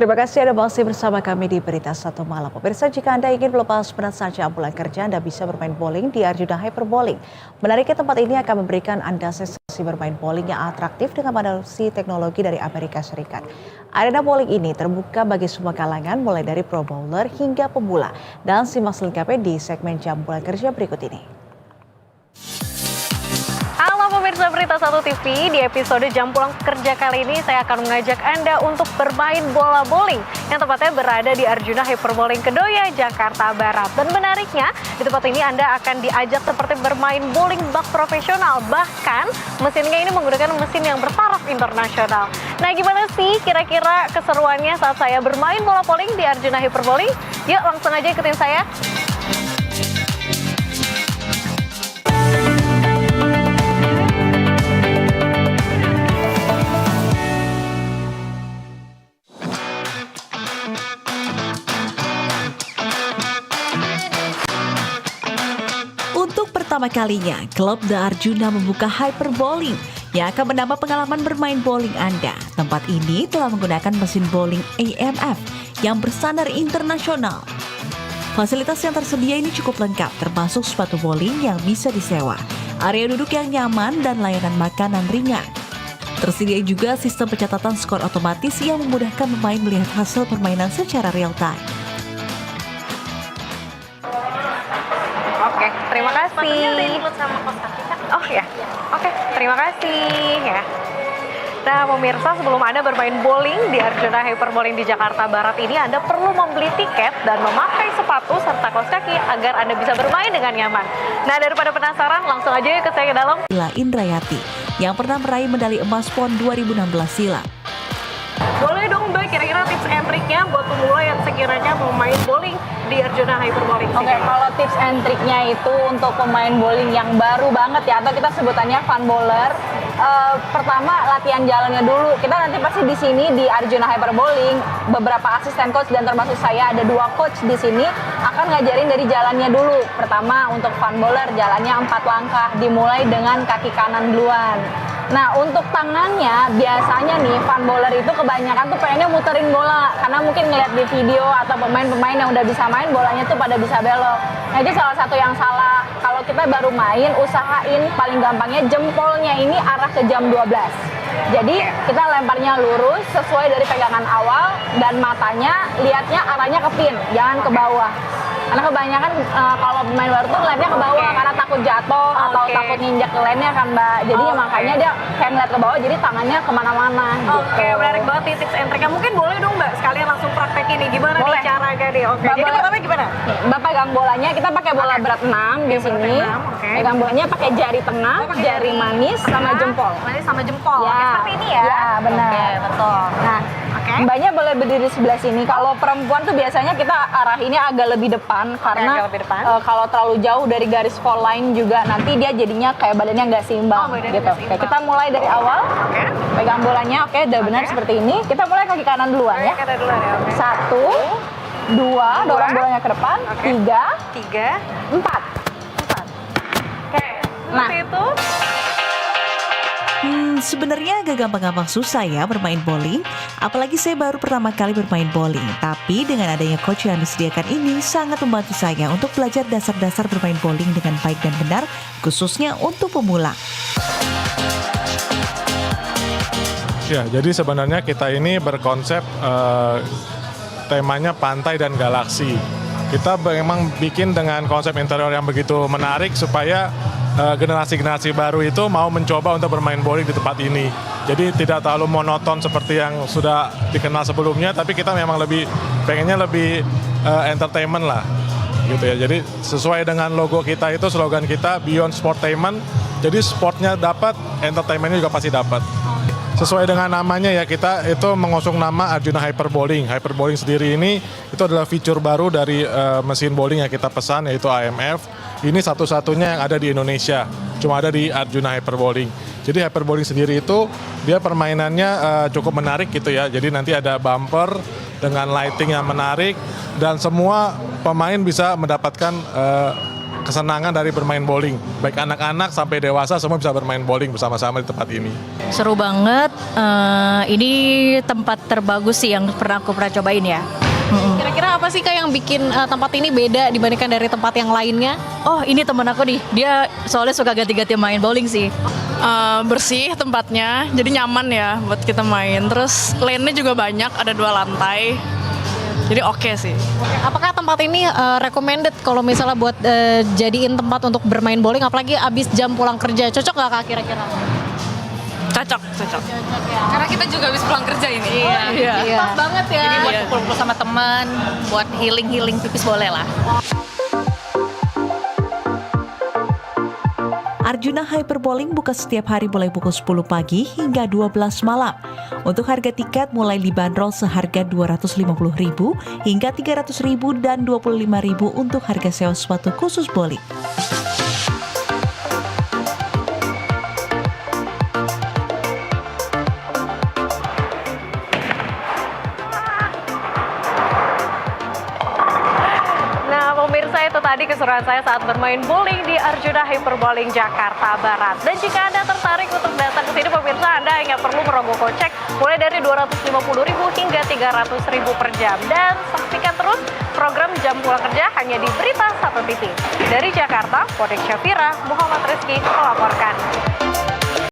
Terima kasih Anda masih bersama kami di Berita Satu Malam. Pemirsa, jika Anda ingin melepas penat saja pulang kerja, Anda bisa bermain bowling di Arjuna Hyperbowling. Menariknya, tempat ini akan memberikan Anda sensasi bermain bowling yang atraktif dengan mengadopsi teknologi dari Amerika Serikat. Arena bowling ini terbuka bagi semua kalangan, mulai dari pro bowler hingga pemula. Dan simak selengkapnya di segmen Jam Pulang Kerja berikut ini. Pemirsa Berita Satu TV, di episode Jam Pulang Kerja kali ini saya akan mengajak Anda untuk bermain bola bowling yang tepatnya berada di Arjuna Hyperbowling Kedoya, Jakarta Barat. Dan menariknya, di tempat ini Anda akan diajak seperti bermain bowling bak profesional. Bahkan mesinnya ini menggunakan mesin yang bertaraf internasional. Nah, gimana sih kira-kira keseruannya saat saya bermain bola bowling di Arjuna Hyperbowling? Yuk langsung aja ikutin saya. Untuk pertama kalinya, klub The Arjuna membuka Hyperbowling yang akan menambah pengalaman bermain bowling Anda. Tempat ini telah menggunakan mesin bowling AMF yang berstandar internasional. Fasilitas yang tersedia ini cukup lengkap, termasuk sepatu bowling yang bisa disewa, area duduk yang nyaman, dan layanan makanan ringan. Tersedia juga sistem pencatatan skor otomatis yang memudahkan pemain melihat hasil permainan secara real time. Oke, terima kasih. Udah include sama kos kaki kan? Oh ya, oke, terima kasih ya. Nah pemirsa, sebelum Anda bermain bowling di Arjuna Hyperbowling di Jakarta Barat ini, Anda perlu membeli tiket dan memakai sepatu serta kaos kaki agar Anda bisa bermain dengan nyaman. Nah, daripada penasaran, langsung aja ikut saya ke dalam. Ila Indrayati yang pernah meraih medali emas PON 2016 silam. Boleh dong Mbak, kira-kira tips and triknya buat pemula yang sekiranya mau main bowling di Arjuna Hyperbowling. Oke, kalau tips and triknya itu untuk pemain bowling yang baru banget ya, atau kita sebutannya fun bowler. Pertama, latihan jalannya dulu. Kita nanti pasti di sini di Arjuna Hyperbowling, beberapa asisten coach dan termasuk saya, ada 2 coach di sini akan ngajarin dari jalannya dulu. Pertama, untuk fun bowler jalannya 4 langkah, dimulai dengan kaki kanan duluan. Nah, untuk tangannya biasanya nih fun bowler itu kebanyakan tuh pengennya muterin bola karena mungkin ngeliat di video atau pemain-pemain yang udah bisa main bolanya tuh pada bisa belok. Nah, itu salah satu yang salah. Kalau kita baru main, usahain paling gampangnya jempolnya ini arah ke jam 12. Jadi kita lemparnya lurus sesuai dari pegangan awal dan matanya lihatnya arahnya ke pin, jangan ke bawah. Karena kebanyakan kalau pemain baru tuh ngeliatnya ke bawah karena takut jatuh atau takut nginjak ke lane-nya kan Mbak. Jadi ya makanya dia kayak ngeliat ke bawah jadi tangannya kemana-mana gitu. Oke, menarik banget nih tips and triknya. Mungkin boleh dong Mbak sekalian langsung praktekin nih gimana Boleh. nih caranya nih. Oke, Mbak, jadi boleh. pertama gimana? Mbak pegang bolanya, kita pakai bola berat 6 di sini. Pegang bolanya pakai jari tengah, jari manis sama jempol. Manis sama jempol. Ya. Oke, seperti ini ya. Ya, benar. Oke, betul. Nah, Mbaknya boleh berdiri sebelah sini. Kalau perempuan tuh biasanya kita arah ini agak lebih depan karena agak lebih depan. Kalau terlalu jauh dari garis fall line juga nanti dia jadinya kayak badannya nggak seimbang badannya gitu. nggak Oke, seimbang. kita mulai dari awal. Oke. Pegang bolanya, oke, udah benar seperti ini. Kita mulai kaki kanan duluan ya. Kita dulu ya. Oke. 1, 2, dorong bolanya ke depan. 3, 3, 4. Oke. Nah. Seperti itu. Sebenarnya agak gampang-gampang susah ya bermain bowling. Apalagi saya baru pertama kali bermain bowling. Tapi dengan adanya coach yang disediakan ini sangat membantu saya untuk belajar dasar-dasar bermain bowling dengan baik dan benar, khususnya untuk pemula. Ya, jadi sebenarnya kita ini berkonsep temanya pantai dan galaksi. Kita memang bikin dengan konsep interior yang begitu menarik supaya generasi-generasi baru itu mau mencoba untuk bermain bowling di tempat ini. Jadi tidak terlalu monoton seperti yang sudah dikenal sebelumnya, tapi kita memang pengennya lebih entertainment lah, gitu ya. Jadi sesuai dengan logo kita itu, slogan kita Beyond Sportainment. Jadi sportnya dapat, entertainmentnya juga pasti dapat. Sesuai dengan namanya ya, kita itu mengusung nama Arjuna Hyperbowling. Hyperbowling sendiri ini itu adalah fitur baru dari mesin bowling yang kita pesan, yaitu AMF. Ini satu-satunya yang ada di Indonesia, cuma ada di Arjuna Hyperbowling. Jadi Hyperbowling sendiri itu dia permainannya cukup menarik gitu ya. Jadi nanti ada bumper dengan lighting yang menarik dan semua pemain bisa mendapatkan kesenangan dari bermain bowling. Baik anak-anak sampai dewasa semua bisa bermain bowling bersama-sama di tempat ini. Seru banget. Ini tempat terbagus sih yang pernah cobain ya. Kira-kira apa sih Kak yang bikin tempat ini beda dibandingkan dari tempat yang lainnya? Oh, ini temen aku nih. Dia soalnya suka ganti-ganti main bowling sih. Bersih tempatnya, jadi nyaman ya buat kita main. Terus lane-nya juga banyak, ada 2 lantai. Jadi oke sih. Apakah tempat ini recommended kalau misalnya buat jadiin tempat untuk bermain bowling, apalagi abis jam pulang kerja, cocok nggak Kak kira-kira? Cocok. Karena kita juga habis pulang kerja ini. Iya. Pas banget ya. Jadi buat kumpul-kumpul sama teman, buat healing pipis boleh lah. Arjuna Hyperbowling buka setiap hari mulai pukul 10 pagi hingga 12 malam. Untuk harga tiket mulai dibanderol seharga Rp250.000 hingga Rp300.000 dan Rp25.000 untuk harga sewa sepatu khusus bowling. Nah, pemirsa, itu tadi keseruan saya saat bermain bowling di Arjuna Hyperbowling Jakarta Barat. Dan jika Anda tertarik untuk datang ke sini, pemirsa, Anda hanya perlu merogoh kocek mulai dari Rp250.000 hingga Rp300.000 per jam. Dan saksikan terus program Jam Pulang Kerja hanya di Berita 1 TV. Dari Jakarta, Podek Syafira, Muhammad Rizky melaporkan.